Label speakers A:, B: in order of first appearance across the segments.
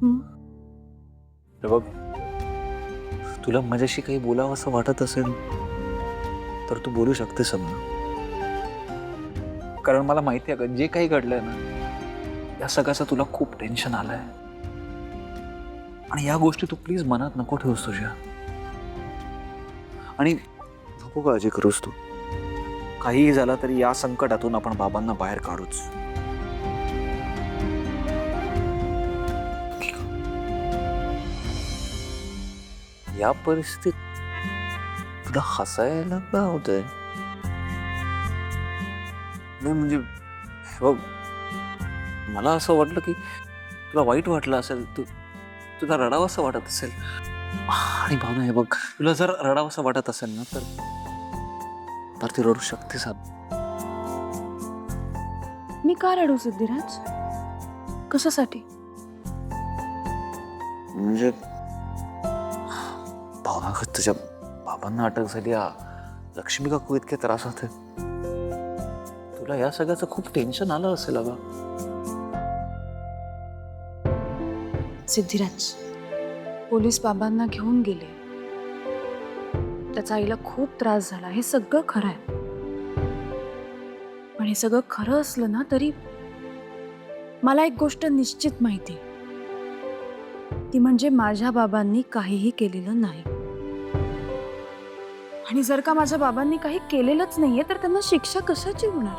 A: हे बघ, तुला माझ्याशी काही बोलावं असं वाटत असेल तर तू बोलू शकतेस ना, कारण मला माहिती आहे का जे काही घडलंय ना, या सगळ्याचं तुला खूप टेन्शन आलंय आणि या गोष्टी तू प्लीज मनात नको ठेवूस तुझ्या. आणि नको काळजी करूस तू. काहीही झालं तरी या संकटातून आपण बाबांना बाहेर काढूच. या परिस्थितीत तुला हसायला का होतंय? नाही म्हणजे हे बघ, मला असं वाटलं की तुला वाईट वाटलं असेल, तुला रडावंसं वाटत असेल. आणि भावना हे बघ, तुला जर रडावंसं वाटत असेल ना तर ती रडू शकतेस.
B: मी का रडू सिद्धिराज? कशासाठी?
A: म्हणजे भावना, तुझ्या बाबांना अटक झाली, लक्ष्मी काकू इतके त्रास होते, तुला या सगळ्याचं खूप टेन्शन आलं असेल अगं.
B: सिद्धिराज, पोलीस बाबांना घेऊन गेले, त्याच्या आईला खूप त्रास झाला, हे सगळं खरं आहे. पण हे सगळं खरं असलं ना तरी मला एक गोष्ट निश्चित माहिती, ती म्हणजे माझ्या बाबांनी काहीही केलेलं नाही. आणि जर का माझ्या बाबांनी काही केलेलंच नाहीये तर त्यांना शिक्षा कशाची होणार?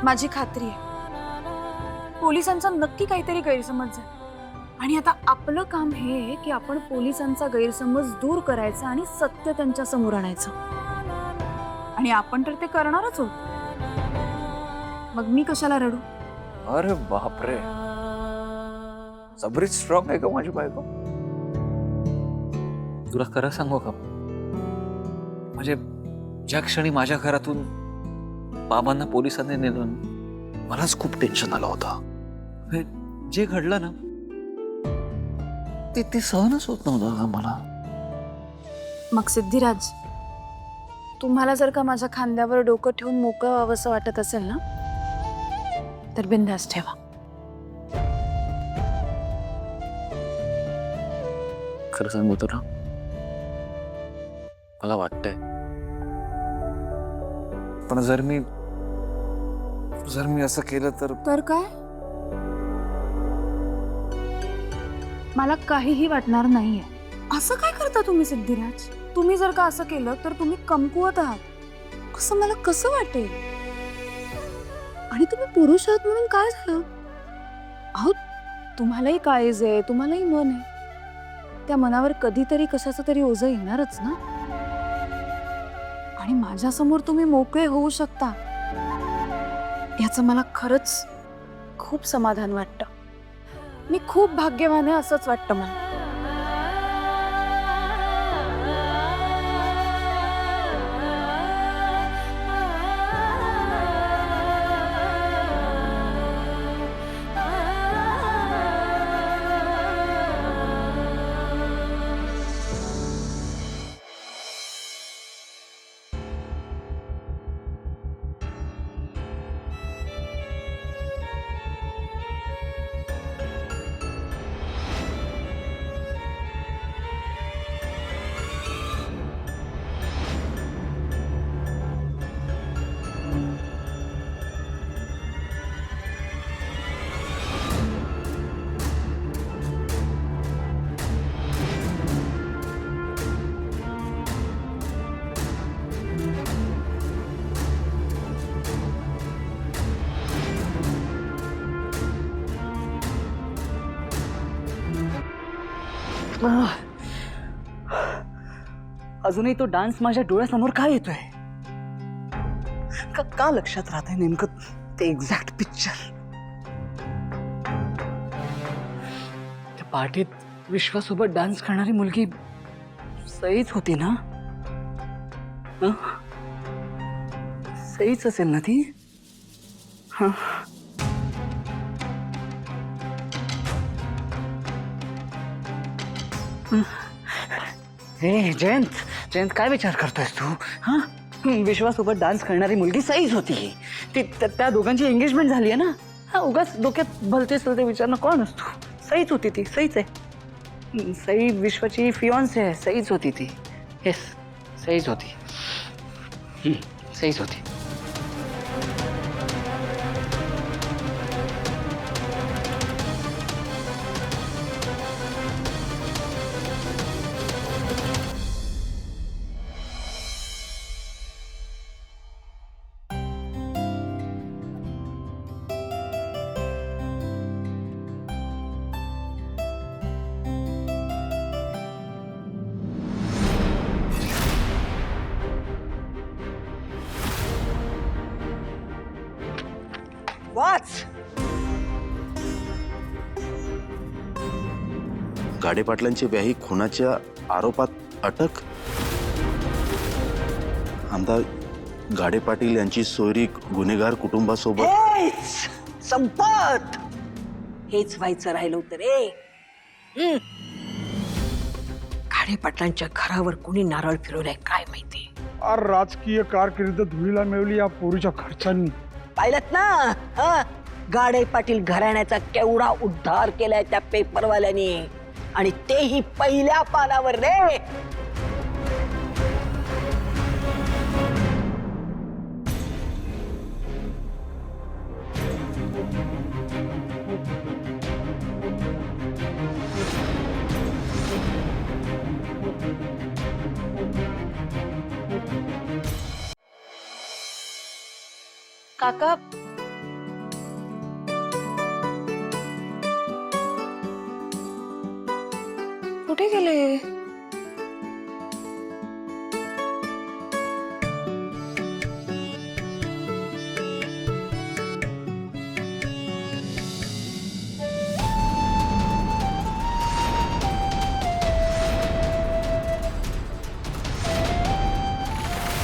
B: माझी खात्री आहे पोलिसांचा नक्की काहीतरी गैरसमज झाला. आणि आता आपलं काम हे आहे की आपण पोलिसांचा गैरसमज दूर करायचा आणि सत्य त्यांच्या समोर आणायचं. आणि आपण तर ते करणारच आहोत. मग मी कशाला रडू?
A: अरे बापरे, सबरीच स्ट्रॉंग आहे का माझी बायको. तुला खरं सांगू का, म्हणजे ज्या क्षणी माझ्या घरातून बाबांना पोलिसांनी नेलं, मलाच खूप टेन्शन आलं होतं. जे घडलं ना ते सहनच होत नव्हतं मला.
B: मग सिद्धिराज, तुम्हाला जर का माझ्या खांद्यावर डोकं ठेवून मोकळं व्हावंसं वाटत असेल ना तर बिंदास ठेवा.
A: खरं सांगू तर मला वाटतंय, पण जर मी असं केलं तर
B: काय? मला काहीही वाटणार नाहीये. असं काय करता तुम्ही सिद्धिराज? तुम्ही जर का असं केलं तर तुम्ही कमकुवत आहात कसं मला कसं वाटेल? आणि तुम्ही पुरुष आहात म्हणून काय झालं? अहो, तुम्हालाही काळीज आहे, तुम्हालाही मन आहे. त्या मनावर कधीतरी कशाचं तरी ओझं येणारच ना. आणि माझ्यासमोर तुम्ही मोकळे होऊ शकता याचं मला खरंच खूप समाधान वाटतं. मी खूप भाग्यवान आहे असंच वाटतं मला.
C: अजूनही तो डान्स माझ्या डोळ्यासमोर का येतोय? का लक्षात राहतंय नेमकं ते एक्झॅक्ट पिक्चर? त्या पार्टीत विश्वासोबत डान्स करणारी मुलगी सईच होती ना? सईच असेल ना ती? हे जयंत काय विचार करतोयस तू? हा, विश्वासोबत डान्स करणारी मुलगी सईच होती. ती त्या दोघांची एंगेजमेंट झाली आहे ना. हा, उगाच डोक्यात भलते सलते विचार नको आणूस तू. सईच होती ती, सईच आहे. सई विश्वाची फियॉन्स आहे, सईच होती ती. येस, सईच होती. सईच होती. वाच.
D: गाडे पाटलांची व्याही खुनाच्या आरोपात अटक. आमदार गाडे पाटील यांची सोयरी गुन्हेगार कुटुंबासोबत.
C: हेच संपत. हेच व्हायचं राहिलं होतं रे. गाडे पाटलांच्या घरावर कोणी नारळ फिरवलाय काय माहिती.
E: अर राजकीय कारकीर्द धुळीला मिळवली या पोरीच्या खर्चांनी.
C: पाहिलं ना, गाडे पाटील घराण्याचा केवढा उद्धार केलाय त्या पेपरवाल्याने, आणि तेही पहिल्या पानावर रे.
B: काका, कुठे गेले?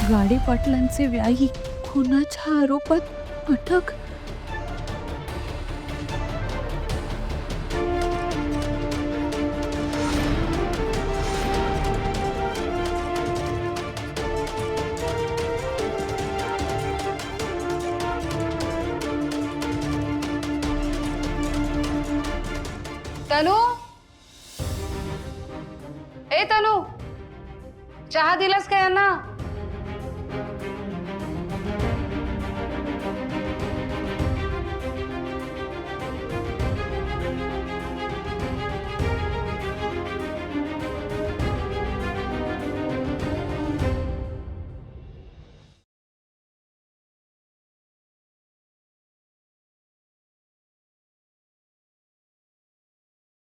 B: गाडे पाटलांचे व्याही खुनाच्या आरोपात अटक.
F: तनू, ए तनू, चहा दिलास का यांना?